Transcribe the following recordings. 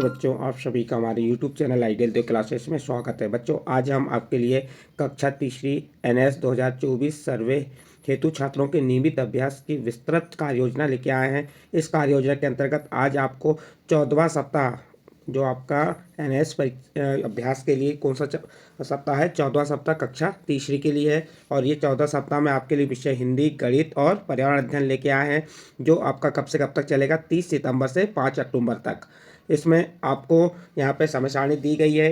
नमस्ते बच्चों, आप सभी का हमारे YouTube channel ideal the classes में स्वागत है। बच्चों, आज हम आपके लिए कक्षा तीसरी NS 2024 सर्वे हेतु छात्रों के नियमित अभ्यास की विस्तृत कार्य योजना लेके आए हैं। इस कार्य योजना के अंतर्गत आज आपको 14वां सप्ताह जो आपका NS अभ्यास के लिए कौन सा सप्ताह है, 14वां सप्ताह कक्षा तीसरी के लिए है। और ये 14 सप्ताह में आपके लिए विषय हिंदी, गणित और पर्यावरण अध्ययन लेके आए हैं, जो आपका कब से कब तक चलेगा, 30 सितंबर से 5 अक्टूबर तक। इसमें आपको यहाँ पे समय सारणी दी गई है।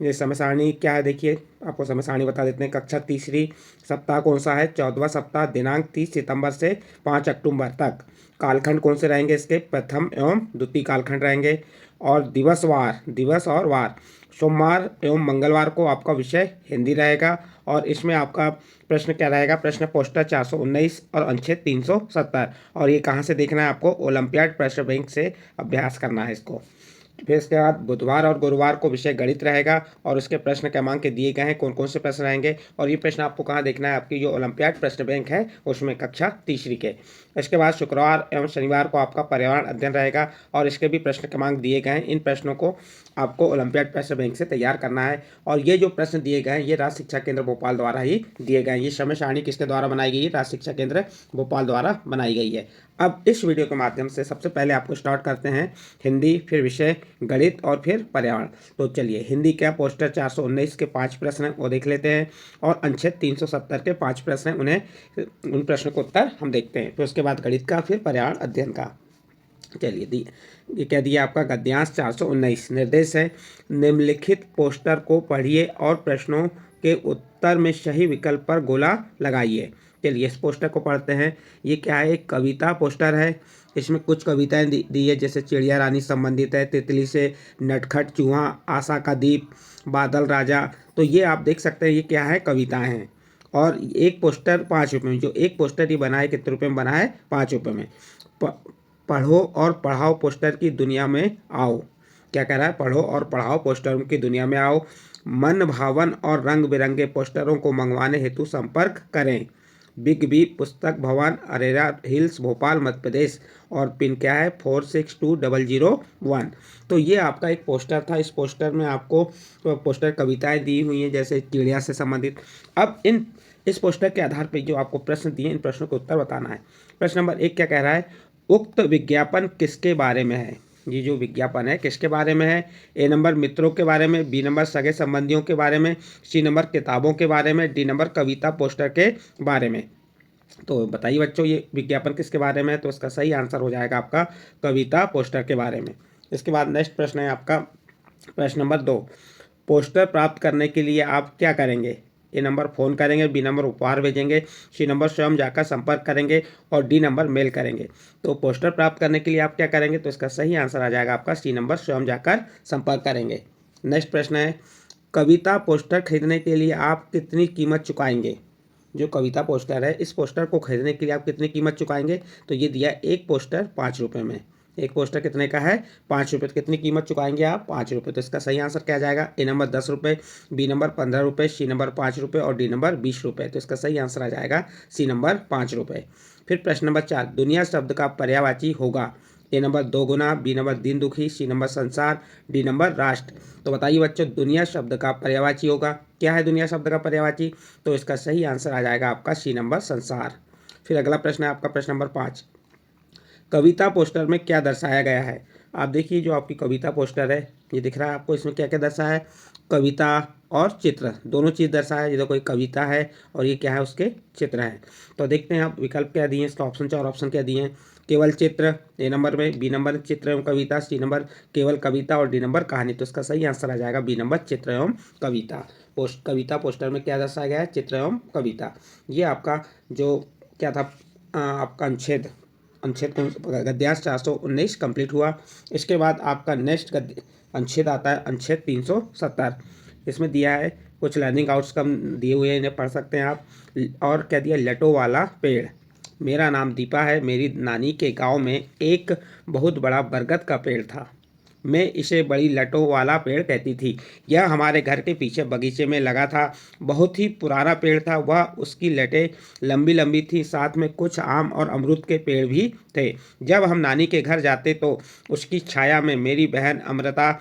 ये समय सारणी क्या है, देखिए आपको समय सारणी बता देते हैं। कक्षा तीसरी सप्ताह कौन सा है, 14वां सप्ताह, दिनांक 30 सितंबर से 5 अक्टूबर तक। कालखंड कौन से रहेंगे इसके, प्रथम एवं द्वितीय कालखंड रहेंगे। और दिवस और वार, सोमवार एवं मंगलवार को आपका विषय हिंदी रहेगा। और इसमें आपका प्रश्न क्या रहेगा, प्रश्न पोस्टर 419 और अनुच्छेद 370। और ये कहाँ से देखना है आपको, ओलंपियाड प्रश्न बैंक से अभ्यास करना है इसको। फिर इसके बाद बुधवार और गुरुवार को विषय गणित रहेगा और उसके प्रश्न क्रमांक दिए गए हैं, कौन कौन से प्रश्न रहेंगे। और ये प्रश्न आपको कहाँ देखना है, आपकी जो ओलंपियाड प्रश्न बैंक है उसमें कक्षा तीसरी के। इसके बाद शुक्रवार एवं शनिवार को आपका पर्यावरण अध्ययन रहेगा और इसके भी प्रश्न क्रमांक दिए गए हैं। इन प्रश्नों को आपको ओलंपियाड प्रश्न बैंक से तैयार करना है। और ये जो प्रश्न दिए गए हैं ये राज्य शिक्षा केंद्र भोपाल द्वारा ही दिए गए हैं। ये समय सारणी किसके द्वारा बनाई गई है, राज्य शिक्षा केंद्र भोपाल द्वारा बनाई गई है। अब इस वीडियो के माध्यम से सबसे पहले आपको स्टार्ट करते हैं हिंदी, फिर विषय गणित और फिर पर्यावरण। तो चलिए, हिंदी क्या पोस्टर 419 के 5 प्रश्न हैं वो देख लेते हैं और अनुच्छेद 370 के 5 प्रश्न हैं, उन प्रश्नों को उत्तर हम देखते हैं। फिर उसके बाद गणित का, फिर पर्यावरण अध्ययन का। चलिए, ये कह दिया आपका गद्यांश 419। निर्देश है, निम्नलिखित पोस्टर को पढ़िए और प्रश्नों के उत्तर में सही विकल्प पर गोला लगाइए। चलिए इस पोस्टर को पढ़ते हैं। ये क्या है, एक कविता पोस्टर है। इसमें कुछ कविताएं दी है, जैसे चिड़िया रानी संबंधित है, तितली से नटखट चूहा, आशा का दीप, बादल राजा। तो ये आप देख सकते हैं, ये क्या है, कविताएं हैं। और एक पोस्टर 5 रुपये में, जो एक पोस्टर ये बना है कितने रुपये में बना है, 5 रुपये में। पढ़ो और पढ़ाओ पोस्टर की दुनिया में आओ। क्या कह रहा है, पढ़ो और पढ़ाओ पोस्टरों की दुनिया में आओ। मन भावन और रंग बिरंगे पोस्टरों को मंगवाने हेतु संपर्क करें। बिग बी पुस्तक भवन, अरेरा हिल्स, भोपाल, मध्य प्रदेश। और पिन क्या है, 462001। तो ये आपका एक पोस्टर था। इस पोस्टर में आपको पोस्टर कविताएं दी हुई हैं, जैसे चिड़िया से संबंधित। अब इस पोस्टर के आधार पर जो आपको प्रश्न दिए, इन प्रश्नों के उत्तर बताना है। प्रश्न नंबर 1 क्या कह रहा है, उक्त विज्ञापन किसके बारे में है। ये जो विज्ञापन है किसके बारे में है। ए नंबर मित्रों के बारे में, बी नंबर सगे संबंधियों के बारे में, सी नंबर किताबों के बारे में, डी नंबर कविता पोस्टर के बारे में। तो बताइए बच्चों, ये विज्ञापन किसके बारे में है। तो इसका सही आंसर हो जाएगा आपका कविता पोस्टर के बारे में। इसके बाद नेक्स्ट प्रश्न है आपका प्रश्न नंबर 2। पोस्टर प्राप्त करने के लिए आप क्या करेंगे। ए नंबर फ़ोन करेंगे, बी नंबर उपहार भेजेंगे, सी नंबर स्वयं जाकर संपर्क करेंगे और डी नंबर मेल करेंगे। तो पोस्टर प्राप्त करने के लिए आप क्या करेंगे, तो इसका सही आंसर आ जाएगा आपका सी नंबर, स्वयं जाकर संपर्क करेंगे। नेक्स्ट प्रश्न है, कविता पोस्टर खरीदने के लिए आप कितनी कीमत चुकाएंगे। जो कविता पोस्टर है, इस पोस्टर को खरीदने के लिए आप कितनी कीमत चुकाएंगे। तो ये दिया एक पोस्टर 5 रुपये में। एक पोस्टर कितने का है, 5 रुपये। तो कितनी कीमत चुकाएंगे आप, 5 रुपये। तो इसका सही आंसर क्या जाएगा, ए नंबर 10 रुपये, बी नंबर 15 रुपये, सी नंबर 5 रुपये और डी नंबर 20 रुपये। तो इसका सही आंसर आ जाएगा सी नंबर 5 रुपये। फिर प्रश्न नंबर 4, दुनिया शब्द का पर्यायवाची होगा। ए नंबर दोगुना, बी नंबर दीन दुखी, सी नंबर संसार, डी नंबर राष्ट्र। तो बताइए बच्चों, दुनिया शब्द का पर्यायवाची होगा। क्या है दुनिया शब्द का पर्यायवाची, तो इसका सही आंसर आ जाएगा आपका सी नंबर संसार। फिर अगला प्रश्न है आपका प्रश्न नंबर 5, कविता पोस्टर में क्या दर्शाया गया है। आप देखिए, जो आपकी कविता पोस्टर है ये दिख रहा है आपको, इसमें क्या क्या दर्शाया है, कविता और चित्र, दोनों चीज़ दर्शाया है। ये तो कोई कविता है और ये क्या है, उसके चित्र हैं। तो देखते हैं आप विकल्प क्या दिए हैं, इसका ऑप्शन 4 ऑप्शन क्या दिए हैं, केवल चित्र ए नंबर में, बी नंबर चित्र एवं कविता, सी नंबर केवल कविता और डी नंबर कहानी। तो इसका सही आंसर आ जाएगा बी नंबर चित्र एवं कविता। कविता पोस्टर में क्या दर्शाया गया है, चित्र एवं कविता। ये आपका जो क्या था, आपका अनुच्छेद गद्यांश 419 कंप्लीट हुआ। इसके बाद आपका नेक्स्ट अनुच्छेद आता है अनुच्छेद 370। इसमें दिया है कुछ लर्निंग आउटकम दिए हुए हैं, इन्हें पढ़ सकते हैं आप। और क्या दिया, लटो वाला पेड़। मेरा नाम दीपा है, मेरी नानी के गांव में एक बहुत बड़ा बरगद का पेड़ था। मैं इसे बड़ी लटों वाला पेड़ कहती थी। यह हमारे घर के पीछे बगीचे में लगा था। बहुत ही पुराना पेड़ था वह। उसकी लटें लंबी लंबी थी, साथ में कुछ आम और अमरूद के पेड़ भी थे। जब हम नानी के घर जाते तो उसकी छाया में मेरी बहन अमृता,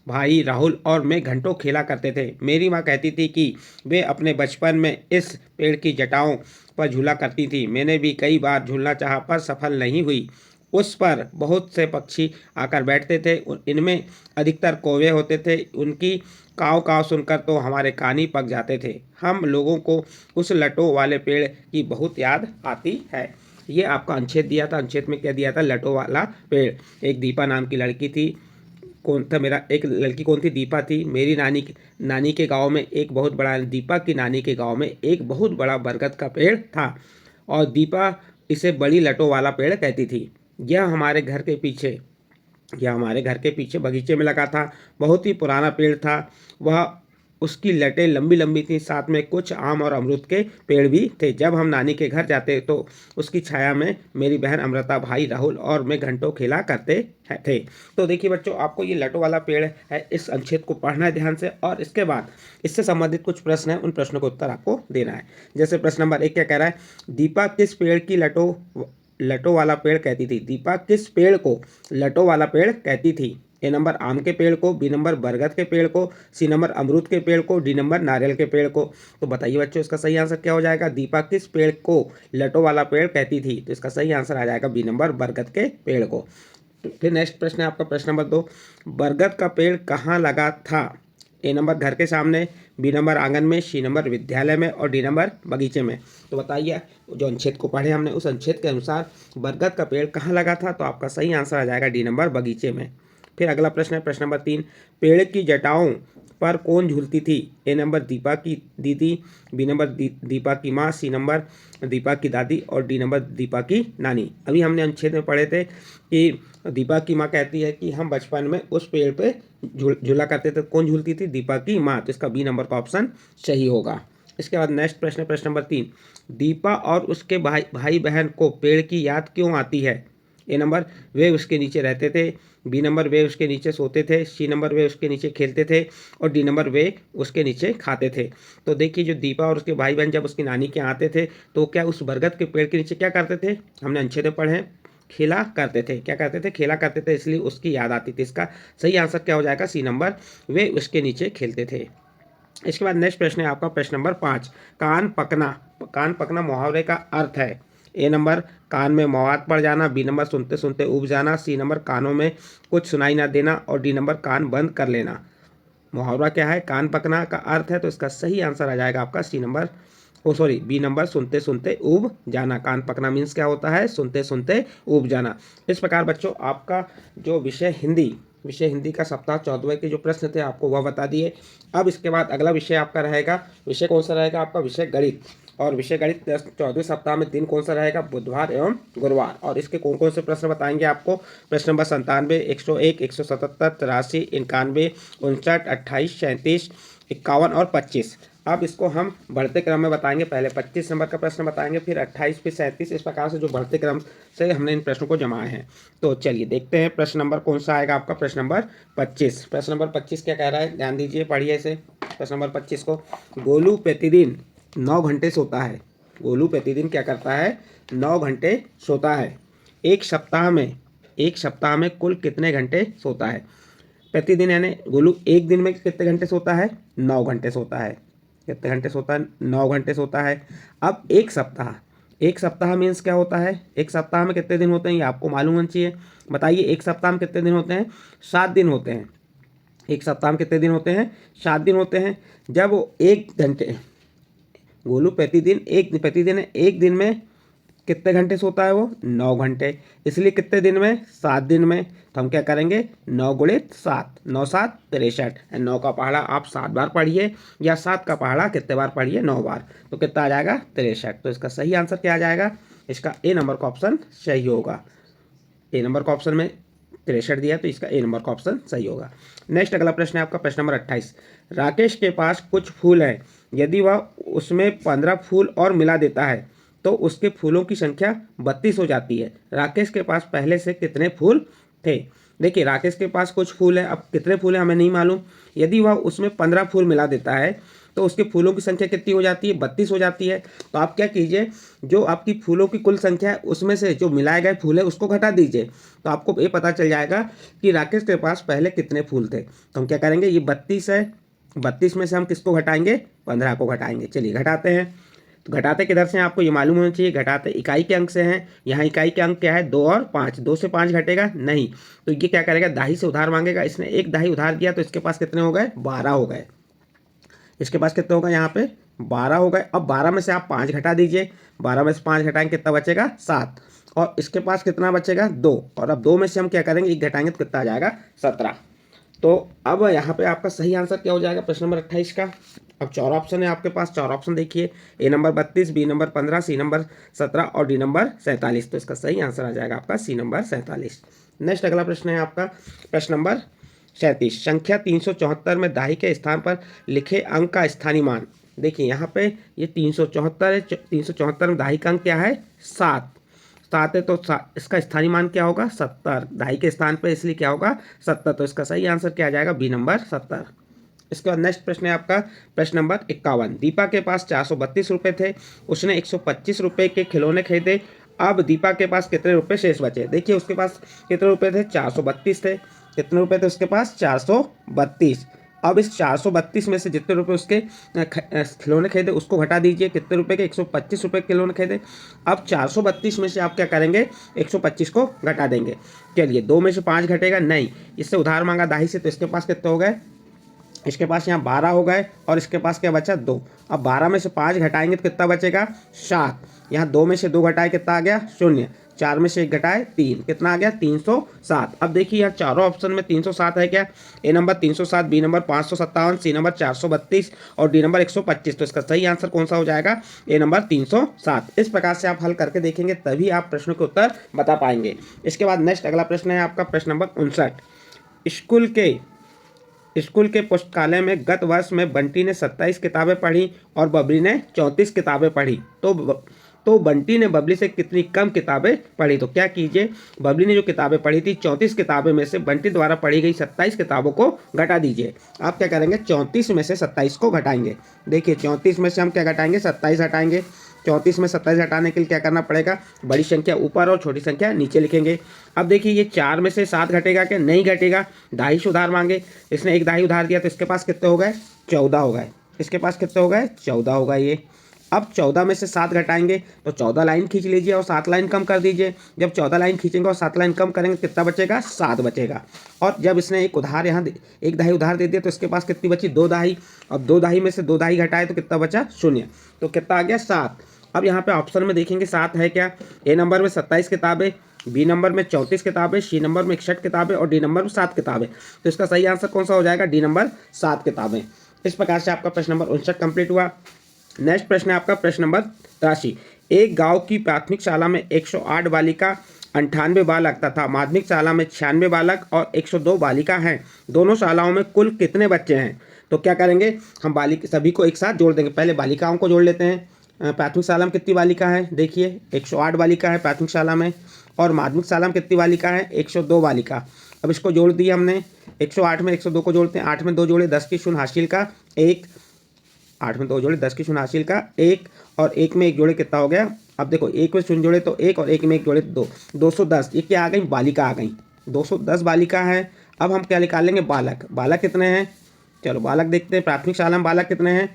भाई राहुल और मैं घंटों खेला करते थे। मेरी माँ कहती थी कि वे अपने बचपन में इस पेड़ की जटाओं पर झूला करती थी। मैंने भी कई बार झूलना चाहा पर सफल नहीं हुई। उस पर बहुत से पक्षी आकर बैठते थे। इनमें अधिकतर कौवे होते थे। उनकी काव काव सुनकर तो हमारे कान ही पक जाते थे। हम लोगों को उस लटों वाले पेड़ की बहुत याद आती है। ये आपका अनुच्छेद दिया था। अनुच्छेद में क्या दिया था? लटों वाला पेड़। एक दीपा नाम की लड़की थी। कौन था? मेरा एक लड़की कौन थी? दीपा थी। मेरी नानी के गांव में एक बहुत बड़ा, दीपा की नानी के गांव में एक बहुत बड़ा बरगद का पेड़ था और दीपा इसे बड़ी लटों वाला पेड़ कहती थी। यह हमारे घर के पीछे बगीचे में लगा था। बहुत ही पुराना पेड़ था वह। उसकी लटें लंबी लंबी थीं, साथ में कुछ आम और अमरूद के पेड़ भी थे। जब हम नानी के घर जाते तो उसकी छाया में मेरी बहन अमृता, भाई राहुल और मैं घंटों खेला करते थे। तो देखिए बच्चों, आपको ये लटों वाला पेड़ है, इस अनुच्छेद को पढ़ना है ध्यान से और इसके बाद इससे संबंधित कुछ प्रश्न हैं, उन प्रश्नों का उत्तर आपको देना है। जैसे प्रश्न नंबर 1 क्या कह रहा है? दीपा किस पेड़ की लटों वाला पेड़ कहती थी? दीपा किस पेड़ को लटों वाला पेड़ कहती थी? ए नंबर आम के पेड़ को, बी नंबर बरगद के पेड़ को, सी नंबर अमरूद के पेड़ को, डी नंबर नारियल के पेड़ को। तो बताइए बच्चों, इसका सही आंसर क्या हो जाएगा? दीपा किस पेड़ को लटों वाला पेड़ कहती थी? तो इसका सही आंसर आ जाएगा बी नंबर बरगद के पेड़ को। फिर नेक्स्ट प्रश्न है आपका प्रश्न नंबर 2। बरगद का पेड़ कहाँ लगा था? ए नंबर घर के सामने, बी नंबर आंगन में, सी नंबर विद्यालय में और डी नंबर बगीचे में। तो बताइए, जो अनुच्छेद को पढ़े हमने उस अनुच्छेद के अनुसार बरगद का पेड़ कहाँ लगा था? तो आपका सही आंसर आ जाएगा डी नंबर बगीचे में। फिर अगला प्रश्न है प्रश्न नंबर 3। पेड़ की जटाओं पर कौन झूलती थी? ए नंबर दीपा की दीदी, बी नंबर दीपा की माँ, सी नंबर दीपा की दादी और डी नंबर दीपा की नानी। अभी हमने अनुच्छेद में पढ़े थे कि दीपा की माँ कहती है कि हम बचपन में उस पेड़ पे झूला करते थे। कौन झूलती थी? दीपा की माँ। तो इसका बी नंबर का ऑप्शन सही होगा। इसके बाद नेक्स्ट प्रश्न है प्रश्न नंबर 3। दीपा और उसके भाई बहन को पेड़ की याद क्यों आती है? ए नंबर वे उसके नीचे रहते थे, बी नंबर वे उसके नीचे सोते थे, सी नंबर वे उसके नीचे खेलते थे और डी नंबर वे उसके नीचे खाते थे। तो देखिए, जो दीपा और उसके भाई बहन जब उसकी नानी के यहाँ आते थे तो क्या उस बरगद के पेड़ के नीचे क्या करते थे? हमने अनुच्छेद में पढ़े हैं, खेला करते थे। क्या करते थे? खेला करते थे, इसलिए उसकी याद आती थी। इसका सही आंसर क्या हो जाएगा? सी नंबर वे उसके नीचे खेलते थे। इसके बाद नेक्स्ट प्रश्न है आपका प्रश्न नंबर 5। कान पकना मुहावरे का अर्थ है। ए नंबर कान में मवाद पड़ जाना, बी नंबर सुनते सुनते ऊब जाना, सी नंबर कानों में कुछ सुनाई ना देना और डी नंबर कान बंद कर लेना। मुहावरा क्या है? कान पकना का अर्थ है, तो इसका सही आंसर आ जाएगा आपका बी नंबर सुनते सुनते ऊब जाना। कान पकना मीन्स क्या होता है? सुनते सुनते ऊब जाना। इस प्रकार बच्चों, आपका जो विषय हिंदी का सप्ताह 14वें के जो प्रश्न थे आपको वह बता दिए। अब इसके बाद अगला विषय आपका रहेगा, विषय कौन सा रहेगा? आपका विषय गणित। और विषय गणित 14वें सप्ताह में दिन कौन सा रहेगा? बुधवार एवं गुरुवार। और इसके कौन कौन से प्रश्न बताएंगे आपको? प्रश्न नंबर 97, 101, 177, 83, 91, 59, 28, 37, 51 और 25। अब इसको हम बढ़ते क्रम में बताएंगे। पहले 25 नंबर का प्रश्न बताएंगे, फिर 28, फिर 37। इस प्रकार से जो बढ़ते क्रम से हमने इन प्रश्नों को जमाए हैं। तो चलिए देखते हैं प्रश्न नंबर कौन सा आएगा आपका। प्रश्न नंबर 25। प्रश्न नंबर 25 क्या कह रहा है? ध्यान दीजिए, पढ़िए इसे। प्रश्न नंबर 25 को, गोलू प्रतिदिन 9 घंटे सोता है। गोलू प्रतिदिन क्या करता है? 9 घंटे सोता है। एक सप्ताह में कुल कितने घंटे सोता है? प्रतिदिन यानी गोलू एक दिन में कितने घंटे सोता है? 9 घंटे सोता है। कितने घंटे सोता है? 9 घंटे सोता है। अब एक सप्ताह मीन्स क्या होता है? एक सप्ताह में कितने दिन होते हैं ये आपको मालूम होना चाहिए। बताइए, एक सप्ताह में कितने दिन होते हैं? 7 दिन होते हैं। एक सप्ताह में कितने दिन होते हैं? 7 दिन होते हैं। जब वो गोलू प्रतिदिन एक दिन में कितने घंटे सोता है? वो 9 घंटे। इसलिए कितने दिन में? 7 दिन में। तो हम क्या करेंगे? 9 गुणित 7, 9 7 63। 9 का पहाड़ा आप 7 बार पढ़िए या 7 का पहाड़ा कितने बार पढ़िए? 9 बार। तो कितना आ जाएगा? 63। तो इसका सही आंसर क्या आ जाएगा? इसका ए नंबर का ऑप्शन सही होगा। ए नंबर का ऑप्शन में 63 दिया, तो इसका ए नंबर का ऑप्शन सही होगा। नेक्स्ट अगला प्रश्न है आपका प्रश्न नंबर 28। राकेश के पास कुछ फूल हैं। यदि वह उसमें 15 फूल और मिला देता है तो उसके फूलों की संख्या 32 हो जाती है। राकेश के पास पहले से कितने फूल थे। देखिए राकेश के पास कुछ फूल है, अब कितने फूल है हमें नहीं मालूम। यदि वह उसमें 15 फूल मिला देता है तो उसके फूलों की संख्या कितनी हो जाती है, 32 हो जाती है। तो आप क्या कीजिए, जो आपकी फूलों की कुल संख्या है उसमें से जो मिलाए गए फूल है उसको घटा दीजिए, तो आपको ये पता चल जाएगा कि राकेश के पास पहले कितने फूल थे। तो हम क्या करेंगे, ये 32 है, 32 में से हम किसको घटाएंगे, 15 को घटाएंगे। चलिए घटाते हैं। तो घटाते किधर से हैं आपको ये मालूम होना चाहिए, घटाते इकाई के अंक से हैं। यहाँ इकाई के अंक क्या है, 2 और 5, 2 से 5 घटेगा नहीं, तो ये क्या करेगा, दाही से उधार मांगेगा। इसने एक दाही उधार दिया तो इसके पास कितने हो गए, 12 हो गए। इसके पास कितने होगा, यहाँ पे 12 हो गए। अब 12 में से आप 5 घटा दीजिए, 12 में से 5 घटाएंगे कितना बचेगा, 7। और इसके पास कितना बचेगा, 2। और अब 2 में से हम क्या करेंगे, 1 घटाएंगे तो कितना आ जाएगा, 17। तो अब यहाँ पे आपका सही आंसर क्या हो जाएगा प्रश्न नंबर 28 का। अब 4 ऑप्शन है आपके पास, 4 ऑप्शन देखिए, A number 32, B number 15, C number 17 और डी नंबर 47। तो इसका सही आंसर आ जाएगा आपका सी नंबर 47। नेक्स्ट अगला प्रश्न है आपका प्रश्न नंबर 37। संख्या 374 में दाही के स्थान पर लिखे अंक का स्थानीय मान। देखिए यहाँ पे ये 374 है, 374 में दाही का अंक क्या है, 7 है। तो इसका स्थानीय मान क्या होगा, 70। दाही के स्थान पे इसलिए क्या होगा, 70। तो इसका सही आंसर क्या आ जाएगा, बी नंबर 70। इसके बाद नेक्स्ट प्रश्न है आपका प्रश्न नंबर 51। दीपा के पास 432 रुपये थे, उसने 125 रुपये के खिलौने खरीदे। अब दीपा के पास कितने रुपए शेष बचे। देखिए उसके पास कितने रुपए थे, 432 थे। कितने रुपए थे उसके पास, 432। अब इस 432 में से जितने रुपए उसके खिलौने खरीदे उसको घटा दीजिए, कितने रुपए के, 125 रुपये के खिलौने खरीदे। अब 432 में से आप क्या करेंगे, 125 को घटा देंगे। चलिए 2 में से 5 घटेगा नहीं, इससे उधार मांगा दाही से, तो इसके पास कितने हो गए, इसके पास यहाँ 12 हो गए और इसके पास क्या बचा, 2। अब 12 में से 5 घटाएंगे तो कितना बचेगा, 7। यहाँ 2 में से 2 घटाए कितना आ गया, 0। 4 में से 1 घटाए 3, कितना आ गया, 307। अब देखिए यहाँ चारों ऑप्शन में 307 है क्या, A number 307, B number 557, C number 432 और डी नंबर 125। तो इसका सही आंसर कौन सा हो जाएगा, ए नंबर 307। इस प्रकार से आप हल करके देखेंगे तभी आप प्रश्नों के उत्तर बता पाएंगे। इसके बाद नेक्स्ट अगला प्रश्न है आपका प्रश्न नंबर 59। स्कूल के पुस्तकालय में गत वर्ष में बंटी ने 27 किताबें पढ़ी और बबली ने 34 किताबें पढ़ी। तो बंटी ने बबली से कितनी कम किताबें पढ़ी। तो क्या कीजिए, बबली ने जो किताबें पढ़ी थी 34 किताबें में से बंटी द्वारा पढ़ी गई 27 किताबों को घटा दीजिए। आप क्या करेंगे, 34 में से 27 को घटाएंगे। देखिए 34 में से हम क्या घटाएंगे, 27 हटाएंगे। 34 में 27 हटाने के लिए क्या करना पड़ेगा, बड़ी संख्या ऊपर और छोटी संख्या नीचे लिखेंगे। अब देखिए ये 4 में से 7 घटेगा क्या, नहीं घटेगा, दाही से उधार मांगे। इसने एक दाही उधार दिया तो इसके पास कितने हो गए, 14 हो गए। इसके पास कितने हो गए, 14 हो गए ये। अब 14 में से 7 घटाएंगे तो 14 लाइन खींच लीजिए और 7 लाइन कम कर दीजिए। जब 14 लाइन खींचेंगे और 7 लाइन कम करेंगे कितना बचेगा, 7 बचेगा। और जब इसने एक उधार यहाँ एक दाही उधार दे दिया तो इसके पास कितनी बची, 2 दाही। अब 2 दाही में से 2 दाही घटाए तो कितना बचा, 0। तो कितना आ गया, 7। अब यहाँ पे ऑप्शन में देखेंगे 7 है क्या, ए नंबर में 27 किताबें, बी नंबर में 34 किताबें, सी नंबर में 61 किताबें और डी नंबर में 7 किताबें। तो इसका सही आंसर कौन सा हो जाएगा, डी नंबर 7 किताबें। इस प्रकार से आपका प्रश्न नंबर 59 कंप्लीट हुआ। नेक्स्ट प्रश्न है आपका प्रश्न नंबर 83। एक गांव की प्राथमिक शाला में 108 बालिका, 98 बालक तथा माध्यमिक शाला में 96 बालक और 102 बालिका हैं। दोनों शालाओं में कुल कितने बच्चे हैं। तो क्या करेंगे, हम सभी को एक साथ जोड़ देंगे। पहले बालिकाओं को जोड़ लेते हैं। प्राथमिक शाला में कितनी बालिका है, देखिए 108 बालिका है प्राथमिक शाला में, और माध्यमिक शाला में कितनी बालिका है, 102 बालिका। अब इसको जोड़ दिया हमने, 108 में 102 को जोड़ते हैं, 8 में 2 जोड़े 10 की शून्य हासिल का 1, 8 में 2 जोड़े 10 की शून्य हासिल का 1, और 1 में 1 जोड़े कितना हो गया। अब देखो 1 में शून्य जोड़े तो 1 और 1 में 1 जोड़े 2, 210। ये क्या आ गई, बालिका आ गई, 210 बालिका है। अब हम क्या निकाल लेंगे, बालक। बालक कितने हैं, चलो बालक देखते हैं। प्राथमिक शाला में बालक कितने हैं,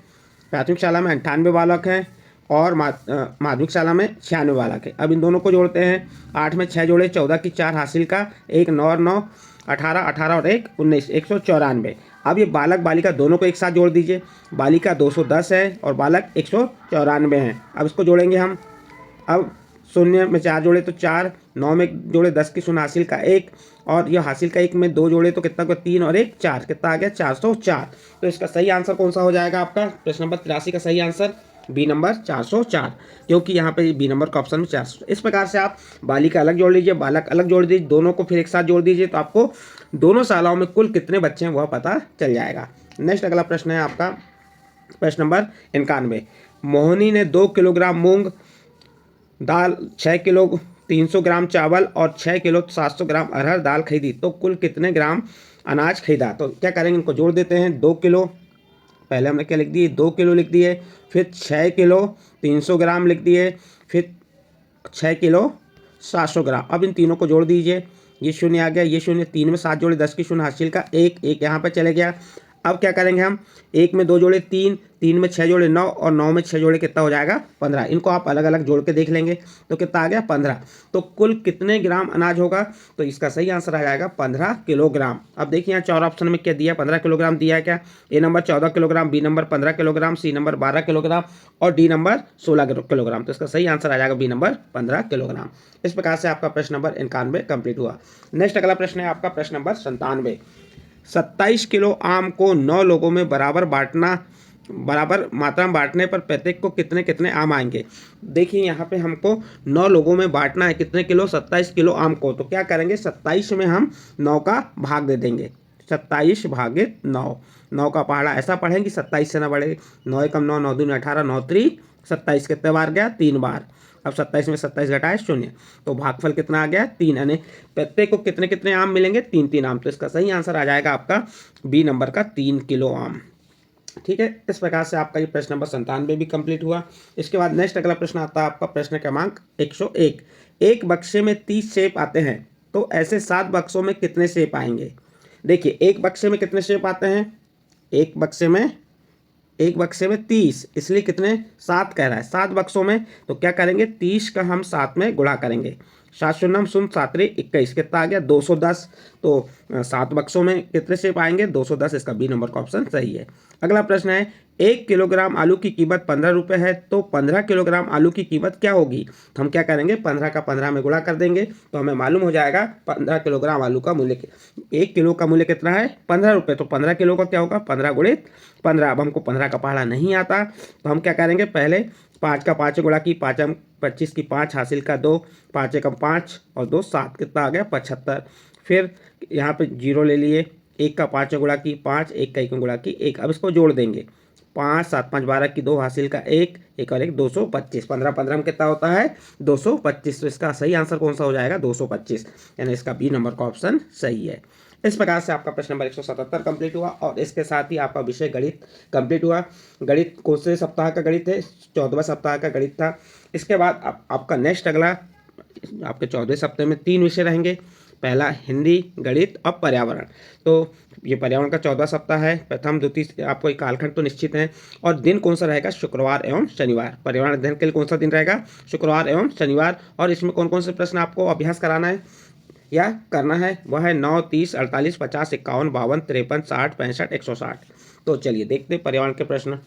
प्राथमिक शाला में 98 बालक हैं और माध्यमिक शाला में 96 बालक है। अब इन दोनों को जोड़ते हैं, 8 में 6 जोड़े 14 की 4 हासिल का 1, 9 और 9 18, 18 और 1 19, 194। अब ये बालक बालिका दोनों को एक साथ जोड़ दीजिए। बालिका 210 है और बालक 194 हैं। अब इसको जोड़ेंगे हम। अब 0 में 4 जोड़े तो 4, 9 में जोड़े 10 की शून्य हासिल का 1, और यह हासिल का 1 में 2 जोड़े तो कितना, 3 और 1 4, कितना आ गया 404। तो इसका सही आंसर कौन सा हो जाएगा आपका, प्रश्न नंबर 83 का सही आंसर बी नंबर 404, क्योंकि यहाँ पे बी नंबर का ऑप्शन में 400। इस प्रकार से आप बालिका अलग जोड़ लीजिए, बालक अलग जोड़ दीजिए, दोनों को फिर एक साथ जोड़ दीजिए, तो आपको दोनों शालाओं में कुल कितने बच्चे हैं वह पता चल जाएगा। नेक्स्ट अगला प्रश्न है आपका प्रश्न नंबर 91। मोहिनी ने 2 किलोग्राम मूंग दाल, 6 किलो 300 ग्राम चावल और 6 किलो 700 ग्राम अरहर दाल खरीदी तो कुल कितने ग्राम अनाज खरीदा। तो क्या करेंगे, इनको जोड़ देते हैं। 2 किलो, पहले हमने क्या लिख दिए, 2 किलो लिख दिए, फिर 6 किलो 300 ग्राम लिख दिए, फिर 6 किलो 700 ग्राम। अब इन तीनों को जोड़ दीजिए, ये शून्य आ गया, ये शून्य, 3 में 7 जोड़े 10 की शून्य हासिल का 1, 1 यहाँ पर चले गया। अब क्या करेंगे हम, 1 में 2 जोड़े 3, 3 में 6 जोड़े 9 और 9 में 6 जोड़े कितना हो जाएगा 15। इनको आप अलग अलग जोड़ के देख लेंगे तो कितना आ गया 15। तो कुल कितने ग्राम अनाज होगा, तो इसका सही आंसर आ जाएगा 15 किलोग्राम। अब देखिए यहाँ 4 ऑप्शन में क्या दिया, 15 किलोग्राम दिया है क्या। A number 14 kilogram, B number 15 kilogram, C number 12 kilogram और डी नंबर 16 किलोग्राम। तो इसका सही आंसर आ जाएगा बी नंबर 15 किलोग्राम। इस प्रकार से आपका प्रश्न नंबर 91 कंप्लीट हुआ। नेक्स्ट अगला प्रश्न है आपका प्रश्न नंबर 97। 27 किलो आम को 9 लोगों में बराबर मात्रा में बांटने पर प्रत्येक को कितने कितने आम आएंगे। देखिए यहाँ पे हमको 9 लोगों में बांटना है, कितने किलो, 27 किलो आम को। तो क्या करेंगे, 27 में हम 9 का भाग दे देंगे, 27 भागित 9। 9 का पहाड़ा ऐसा पढ़ें कि 27 से ना बढ़े, 9 एकम 9, 9 दूनी 18, 9 त्रिक 27, कितने बार गया 3 बार। अब 27 में 27 घटाए 0, तो भागफल कितना आ गया 3, यानी प्रत्येक को कितने कितने आम मिलेंगे, 3 आम। तो इसका सही आंसर आ जाएगा आपका बी नंबर का 3 किलो आम। ठीक है, इस प्रकार से आपका ये प्रश्न नंबर 97 भी कंप्लीट हुआ। इसके बाद नेक्स्ट अगला प्रश्न आता है आपका प्रश्न क्रमांक 101। एक बक्से में 30 सेब आते हैं तो ऐसे 7 बक्सों में कितने सेब आएंगे। देखिए एक बक्से में कितने सेब आते हैं, एक बक्से में 30, इसलिए कितने 7 कह रहा है, 7 बक्सों में। तो क्या करेंगे, 30 का हम 7 में गुणा करेंगे, 7 शून्य 7 21, कितना आ गया 210। तो 7 बक्सों में कितने सेब आएंगे 210, इसका बी नंबर का ऑप्शन सही है। अगला प्रश्न है, 1 किलोग्राम आलू की कीमत 15 रुपये है तो 15 किलोग्राम आलू की कीमत क्या होगी। तो हम क्या करेंगे, 15 का 15 में गुणा कर देंगे तो हमें मालूम हो जाएगा 15 किलोग्राम आलू का मूल्य, 1 किलो का मूल्य कितना है 15 रुपये। तो 15 किलो का क्या होगा 15 गुणित 15। अब हमको 15 का पहाड़ा नहीं आता तो हम क्या करेंगे, पहले 5 का 5 गुणा की 5 25 की 5 हासिल का 2, 5 एकम 5 और 2 7, कितना आ गया 75। फिर यहाँ पे 0 ले लिए, 1 का 5 गुणा की 5, 1 का 1 गुणा की 1। अब इसको जोड़ देंगे, 5 7 5 12 की 2 हासिल का 1, 1 और 1 225, 15 15 में कितना होता है 225। तो इसका सही आंसर कौन सा हो जाएगा 225, यानी इसका बी नंबर का ऑप्शन सही है। इस प्रकार से आपका प्रश्न नंबर 177 कंप्लीट हुआ और इसके साथ ही आपका विषय गणित कंप्लीट हुआ। गणित कौन से सप्ताह का गणित है, 14वें सप्ताह का गणित था। इसके बाद आपका नेक्स्ट अगला आपके 14वें सप्ताह में 3 विषय रहेंगे, पहला हिंदी, गणित और पर्यावरण। तो ये पर्यावरण का 14वां सप्ताह है, प्रथम द्वितीय आपको एक कालखंड तो निश्चित है और दिन कौन सा रहेगा शुक्रवार एवं शनिवार। पर्यावरण अध्ययन के लिए कौन सा दिन रहेगा शुक्रवार एवं शनिवार। और इसमें कौन कौन से प्रश्न आपको अभ्यास कराना है या करना है, वह है 9 30 48 50 51 52 53 60 65 160। तो चलिए देखते हैं पर्यावरण के प्रश्न।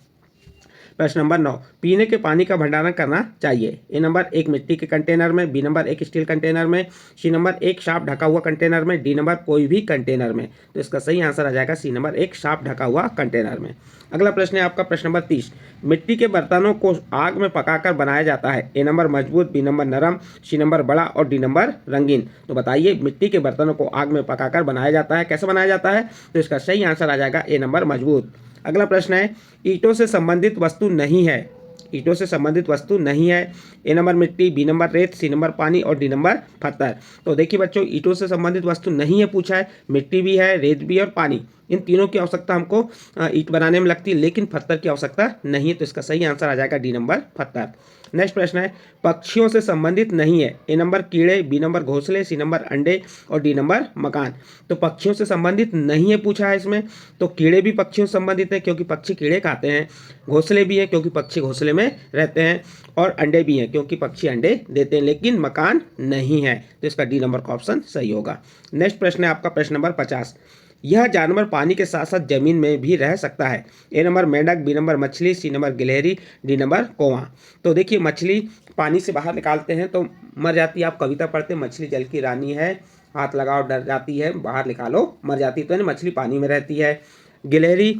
प्रश्न नंबर 9, पीने के पानी का भंडारण करना चाहिए। ए नंबर 1 मिट्टी के कंटेनर में, बी नंबर 1 स्टील कंटेनर में, सी नंबर 1 साफ ढका हुआ कंटेनर में, डी नंबर कोई भी कंटेनर में। तो इसका सही आंसर आ जाएगा सी नंबर 1 साफ ढका हुआ कंटेनर में। अगला प्रश्न है आपका प्रश्न नंबर 30, मिट्टी के बर्तनों को आग में पकाकर बनाया जाता है। ए नंबर मजबूत, बी नंबर नरम, सी नंबर बड़ा और डी नंबर रंगीन। तो बताइए मिट्टी के बर्तनों को आग में पकाकर बनाया जाता है, कैसे बनाया जाता है। तो इसका सही आंसर आ जाएगा ए नंबर मजबूत। अगला प्रश्न है, ईंटों से संबंधित वस्तु नहीं है। ईंटों से संबंधित वस्तु नहीं है। ए नंबर मिट्टी, बी नंबर रेत, सी नंबर पानी और डी नंबर पत्थर। तो देखिए बच्चों, ईंटों से संबंधित वस्तु नहीं है पूछा है, मिट्टी भी है, रेत भी है और पानी, इन तीनों की आवश्यकता हमको ईंट बनाने में लगती है, लेकिन पत्थर की आवश्यकता नहीं है। तो इसका सही आंसर आ जाएगा डी नंबर पत्थर। नेक्स्ट प्रश्न है, पक्षियों से संबंधित नहीं है। ए नंबर कीड़े, बी नंबर घोंसले, सी नंबर अंडे और डी नंबर मकान। तो पक्षियों से संबंधित नहीं है पूछा है इसमें, तो कीड़े भी पक्षियों से संबंधित है क्योंकि पक्षी कीड़े खाते हैं, घोंसले भी हैं क्योंकि पक्षी घोंसले में रहते हैं, और अंडे भी हैं क्योंकि पक्षी अंडे देते हैं, लेकिन मकान नहीं है। तो इसका डी नंबर का ऑप्शन सही होगा। नेक्स्ट प्रश्न है आपका प्रश्न नंबर 50, यह जानवर पानी के साथ साथ जमीन में भी रह सकता है। ए नंबर मेंढक, बी नंबर मछली, सी नंबर गिलहरी, डी नंबर कौवा। तो देखिए मछली पानी से बाहर निकालते हैं तो मर जाती है, आप कविता पढ़ते हैं, मछली जल की रानी है, हाथ लगाओ डर जाती है, बाहर निकालो मर जाती है। तो मछली पानी में रहती है, गिलहरी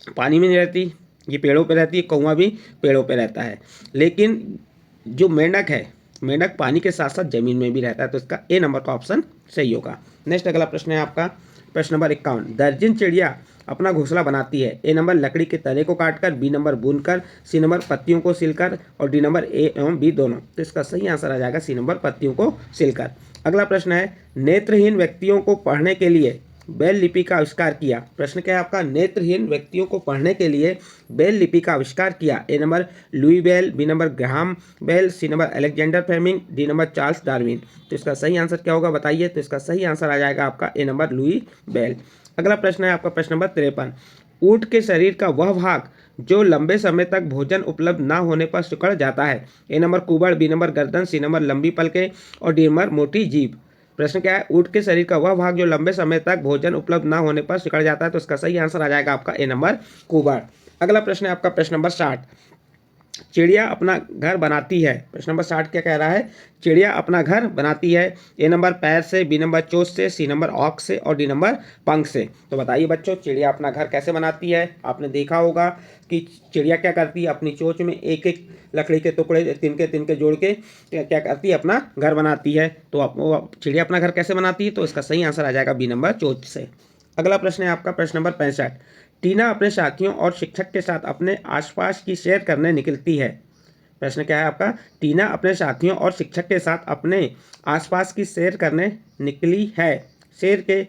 पानी में नहीं रहती, ये पेड़ों पे रहती है, कौवा भी पेड़ों पे रहता है, लेकिन जो मेंढक है, मेंढक पानी के साथ साथ जमीन में भी रहता है। तो इसका ए नंबर का ऑप्शन सही होगा। नेक्स्ट अगला प्रश्न है आपका प्रश्न नंबर 51, दर्जन चिड़िया अपना घोंसला बनाती है। ए नंबर लकड़ी के तने को काटकर, बी नंबर बुनकर, सी नंबर पत्तियों को सिलकर और डी नंबर ए एवं बी दोनों। तो इसका सही आंसर आ जाएगा सी नंबर पत्तियों को सिलकर। अगला प्रश्न है, नेत्रहीन व्यक्तियों को पढ़ने के लिए ब्रेल लिपि का आविष्कार किया। प्रश्न क्या है आपका, नेत्रहीन व्यक्तियों को पढ़ने के लिए ब्रेल लिपि का आविष्कार किया। A number Louis Bell, B number Graham Bell, C number Alexander Fleming, D number Charles Darwin. तो इसका सही आंसर क्या होगा बताइए। तो इसका सही आंसर आ जाएगा आपका ए नंबर लुई बेल। अगला प्रश्न है आपका प्रश्न नंबर 53, ऊंट के शरीर का वह भाग जो लंबे समय तक भोजन उपलब्ध ना होने पर सिकुड़ जाता है। ए नंबर कुबड़, बी नंबर गर्दन, सी नंबर लंबी पलकें और डी नंबर मोटी जीभ। प्रश्न क्या है, ऊंट के शरीर का वह भाग जो लंबे समय तक भोजन उपलब्ध ना होने पर सिकुड़ जाता है। तो इसका सही आंसर आ जाएगा आपका ए नंबर कुबड़। अगला प्रश्न है आपका प्रश्न नंबर 60, चिड़िया अपना घर बनाती है। प्रश्न नंबर 60 क्या कह रहा है, चिड़िया अपना घर बनाती है। ए नंबर पैर से, बी नंबर चोंच से, सी नंबर औंख से और डी नंबर पंख से। तो बताइए बच्चों, चिड़िया अपना घर कैसे बनाती है। आपने देखा होगा कि चिड़िया क्या करती है, अपनी चोंच में एक एक लकड़ी के टुकड़े तिनके जोड़ के क्या करती है, अपना घर बनाती है। तो चिड़िया अपना घर कैसे बनाती है। तो इसका सही आंसर आ जाएगा बी नंबर चोंच से। अगला प्रश्न है आपका प्रश्न नंबर 65, टीना अपने साथियों और शिक्षक के साथ अपने आसपास की सैर करने निकलती है। प्रश्न क्या है आपका, टीना अपने साथियों और शिक्षक के साथ अपने आसपास की सैर करने निकली है। सैर के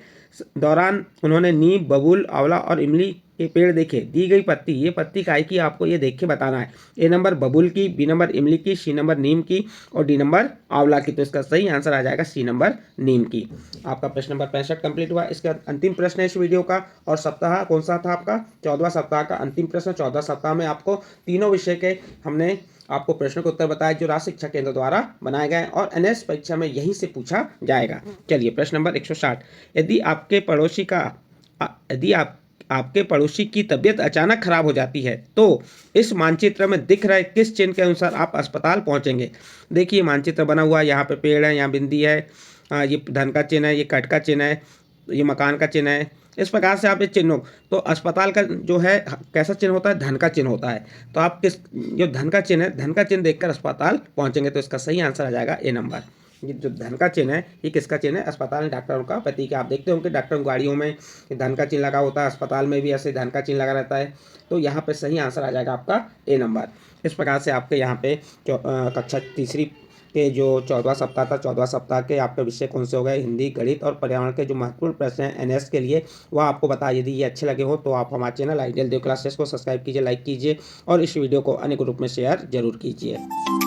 दौरान उन्होंने नीम, बबूल, आंवला और इमली के पेड़ देखे। दी गई पत्ती, ये पत्ती काय की आपको ये देख के बताना है। ए नंबर बबूल की, बी नंबर इमली की, सी नंबर नीम की और डी नंबर आंवला की। तो इसका सही आंसर आ जाएगा सी नंबर नीम की। आपका प्रश्न नंबर 65 कंप्लीट हुआ। इसका अंतिम प्रश्न है इस वीडियो का। और सप्ताह कौन सा था आपका, 14वां सप्ताह का अंतिम प्रश्न। 14 सप्ताह में आपको तीनों विषय के हमने आपको प्रश्न को उत्तर बताया जो राज्य शिक्षा केंद्र द्वारा बनाए गए और एनएस परीक्षा में यहीं से पूछा जाएगा। चलिए प्रश्न नंबर 160, यदि आपके पड़ोसी की तबीयत अचानक खराब हो जाती है तो इस मानचित्र में दिख रहे किस चिन्ह के अनुसार आप अस्पताल पहुंचेंगे। देखिए मानचित्र बना हुआ है, यहाँ पे पेड़ है, यहाँ बिंदी है, ये धन का चिन्ह है, ये कट का चिन्ह है, ये मकान का चिन्ह है। इस प्रकार से आप ये चिन्हों, तो अस्पताल का जो है कैसा चिन्ह होता है, धन का चिन्ह होता है। तो आप किस, जो धन का चिन्ह है, धन का चिन्ह देखकर अस्पताल पहुंचेंगे। तो इसका सही आंसर आ जाएगा ए नंबर। ये जो धन का चिन्ह है ये किसका चिन्ह है, अस्पताल में डॉक्टरों का प्रतीक है। आप देखते होंगे डॉक्टर गाड़ियों में धन का चिन्ह लगा होता है, अस्पताल में भी ऐसे धन का चिन्ह लगा रहता है। तो यहाँ पे सही आंसर आ जाएगा आपका ए नंबर। इस प्रकार से आपके यहाँ पे कक्षा तीसरी के जो 14वां सप्ताह था, 14वां सप्ताह के आपके विषय कौन से हो गए, हिंदी, गणित और पर्यावरण के जो महत्वपूर्ण प्रश्न हैं एनएस के लिए वह आपको बता। यदि ये अच्छे लगे हो तो आप हमारे चैनल आइडियल देव क्लासेस को सब्सक्राइब कीजिए, लाइक कीजिए और इस वीडियो को अन्य ग्रुप में शेयर जरूर कीजिए।